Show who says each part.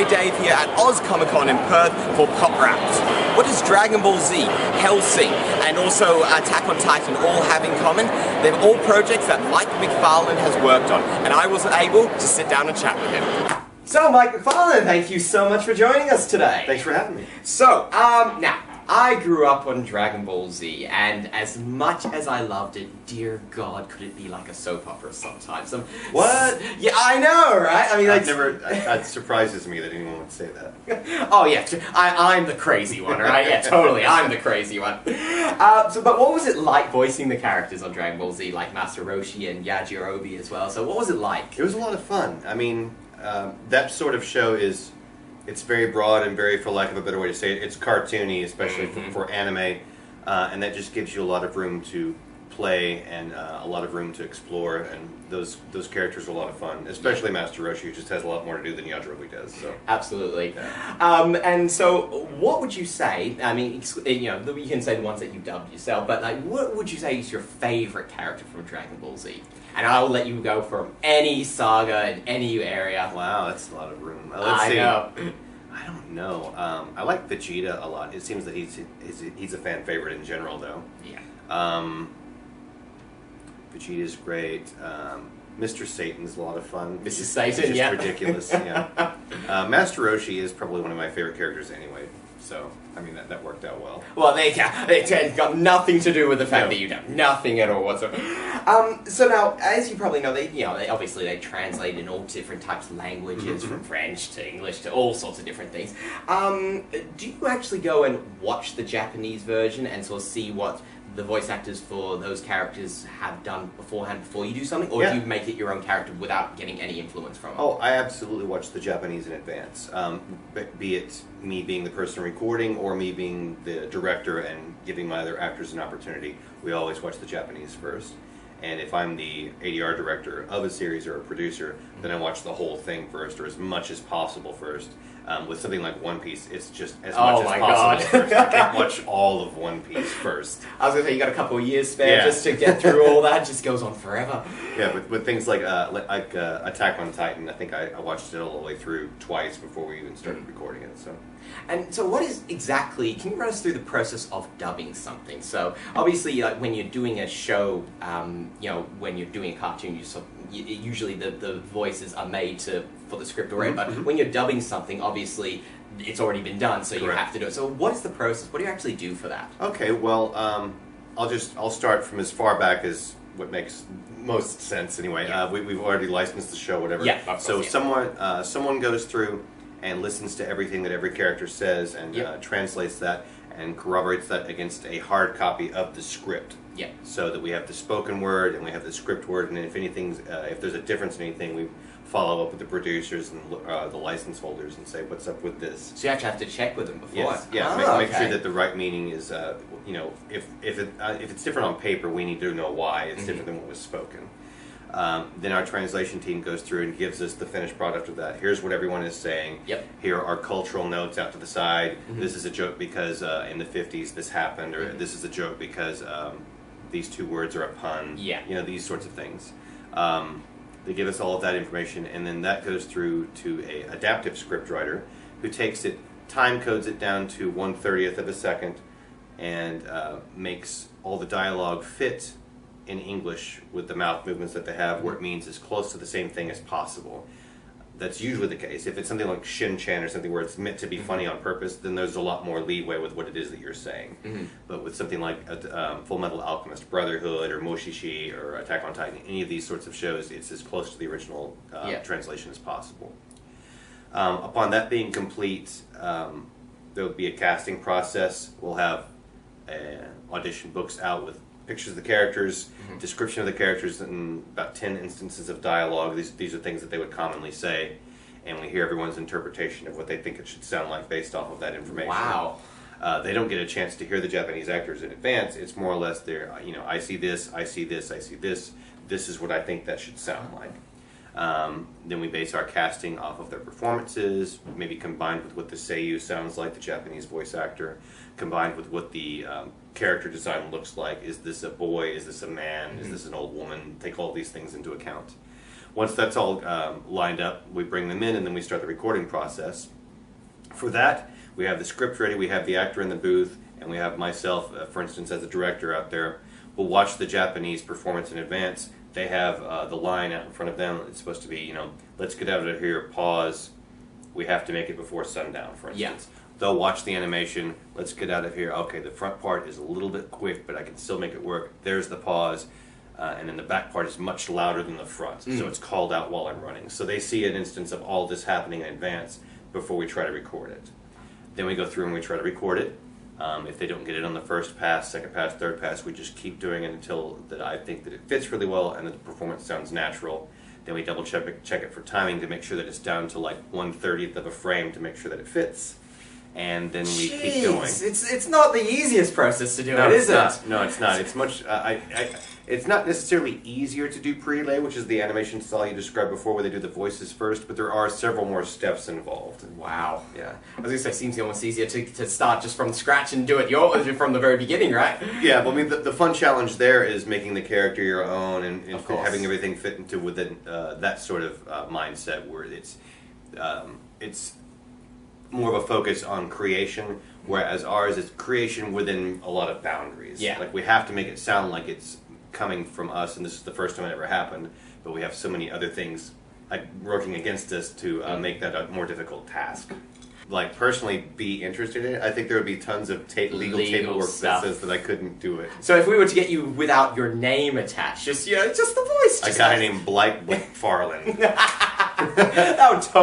Speaker 1: Dave here at Oz Comic Con in Perth for PopWrapped. What does Dragon Ball Z, Hellsing, and also Attack on Titan all have in common? They're all projects that Mike McFarland has worked on, and I was able to sit down and chat with him. So, Mike McFarland, thank you so much for joining us today.
Speaker 2: Thanks for having me.
Speaker 1: So, now, I grew up on Dragon Ball Z, and as much as I loved it, dear God, could it be like a soap opera sometimes?
Speaker 2: What?
Speaker 1: Yeah, I know, right? I mean, like,
Speaker 2: That surprises me that anyone would say that.
Speaker 1: Oh yeah, I'm the crazy one, right? Yeah, totally, I'm the crazy one. But what was it like voicing the characters on Dragon Ball Z, like Master Roshi and Yajirobe as well? So what was it like?
Speaker 2: It was a lot of fun. I mean, that sort of show is, it's very broad and very, for lack of a better way to say it, it's cartoony, especially for anime, and that just gives you a lot of room to play and a lot of room to explore, and those characters are a lot of fun, especially Master Roshi, who just has a lot more to do than Yajirobe does. So.
Speaker 1: Absolutely.
Speaker 2: Yeah.
Speaker 1: And so, what would you say, I mean, you know, you can say the ones that you dubbed yourself, but like, what would you say is your favorite character from Dragon Ball Z? And I'll let you go from any saga in any area.
Speaker 2: Wow, that's a lot of room.
Speaker 1: Let's see. Know.
Speaker 2: I don't know. I like Vegeta a lot. It seems that he's a fan favorite in general, though.
Speaker 1: Yeah.
Speaker 2: Vegeta's great. Mr. Satan's a lot of fun.
Speaker 1: Mr. Satan,
Speaker 2: just
Speaker 1: yeah.
Speaker 2: ridiculous. Yeah. Master Roshi is probably one of my favorite characters anyway. So, I mean, that worked out well.
Speaker 1: Well, they got nothing to do with the fact that you have nothing at all whatsoever. So now, as you probably know, obviously they translate in all different types of languages, from French to English to all sorts of different things. Do you actually go and watch the Japanese version and sort of see what the voice actors for those characters have done beforehand before you do something, or do you make it your own character without getting any influence from it?
Speaker 2: Oh, I absolutely watch the Japanese in advance. Be it me being the person recording or me being the director and giving my other actors an opportunity, we always watch the Japanese first. And if I'm the ADR director of a series or a producer, then I watch the whole thing first, or as much as possible first. With something like One Piece, it's just as much as possible first. I can't watch all of One Piece first.
Speaker 1: I was going to say, you got a couple of years spare just to get through all that. It just goes on forever.
Speaker 2: Yeah, with things like Attack on Titan, I think I watched it all the way through twice before we even started recording it. So.
Speaker 1: And so what is exactly, can you run us through the process of dubbing something? So obviously when you're doing a show, you know, when you're doing a cartoon, usually the voices are made for the script already, but when you're dubbing something, obviously it's already been done, so you have to do it. So what is the process? What do you actually do for that?
Speaker 2: Okay, well, I'll start from as far back as what makes most sense anyway. Yeah. We've already licensed the show, whatever.
Speaker 1: Yeah, of course,
Speaker 2: so someone goes through and listens to everything that every character says and translates that and corroborates that against a hard copy of the script.
Speaker 1: Yeah.
Speaker 2: So that we have the spoken word and we have the script word, and if anything, if there's a difference in anything, we follow up with the producers and the license holders and say, what's up with this?
Speaker 1: So you actually have to check with them before?
Speaker 2: Yes, yeah, make sure that the right meaning is, you know, if it's different on paper, we need to know why it's different than what was spoken. Then our translation team goes through and gives us the finished product of that. Here's what everyone is saying.
Speaker 1: Yep.
Speaker 2: Here are cultural notes out to the side. This is a joke because in the 50s this happened, or this is a joke because these two words are a pun.
Speaker 1: Yeah.
Speaker 2: You know, these sorts of things. They give us all of that information, and then that goes through to a adaptive scriptwriter who takes it, time codes it down to 1/30th of a second, and makes all the dialogue fit in English with the mouth movements that they have, where it means as close to the same thing as possible. That's usually the case. If it's something like Shin-Chan or something where it's meant to be funny on purpose, then there's a lot more leeway with what it is that you're saying. But with something like Full Metal Alchemist, Brotherhood, or Mushishi, or Attack on Titan, any of these sorts of shows, it's as close to the original translation as possible. Upon that being complete, there will be a casting process. We'll have audition books out with pictures of the characters, description of the characters, and about 10 instances of dialogue. These are things that they would commonly say, and we hear everyone's interpretation of what they think it should sound like based off of that information.
Speaker 1: Wow.
Speaker 2: They don't get a chance to hear the Japanese actors in advance. It's more or less I see this, I see this, I see this. This is what I think that should sound like. Then we base our casting off of their performances, maybe combined with what the seiyuu sounds like, the Japanese voice actor, combined with what the character design looks like. Is this a boy? Is this a man? Is this an old woman? Take all these things into account. Once that's all lined up, we bring them in and then we start the recording process. For that, we have the script ready, we have the actor in the booth, and we have myself, for instance, as a director out there. We'll watch the Japanese performance in advance. They have the line out in front of them. It's supposed to be, let's get out of here, pause. We have to make it before sundown, for instance. Yeah. They'll watch the animation. Let's get out of here. Okay, the front part is a little bit quick, but I can still make it work. There's the pause. And then the back part is much louder than the front. So it's called out while I'm running. So they see an instance of all this happening in advance before we try to record it. Then we go through and we try to record it. If they don't get it on the first pass, second pass, third pass, we just keep doing it until that I think that it fits really well and that the performance sounds natural. Then we double check it for timing to make sure that it's down to like 1/30th of a frame to make sure that it fits. And then we keep going.
Speaker 1: It's not the easiest process to do
Speaker 2: No,
Speaker 1: it,
Speaker 2: it's
Speaker 1: is
Speaker 2: not.
Speaker 1: it?
Speaker 2: No, it's not. It's much. It's not necessarily easier to do prelay, which is the animation style you described before, where they do the voices first. But there are several more steps involved.
Speaker 1: Wow. Yeah. I was gonna say, it seems almost easier to start just from scratch and do it from the very beginning, right?
Speaker 2: Yeah, but I mean, the fun challenge there is making the character your own and having everything fit into within that sort of mindset, where it's more of a focus on creation, whereas ours is creation within a lot of boundaries.
Speaker 1: Yeah.
Speaker 2: Like, we have to make it sound like it's coming from us, and this is the first time it ever happened, but we have so many other things like working against us to make that a more difficult task. Like, personally, be interested in it. I think there would be tons of legal paperwork that says that I couldn't do it.
Speaker 1: So if we were to get you without your name attached, just the voice.
Speaker 2: A guy named Mike McFarland.
Speaker 1: That would totally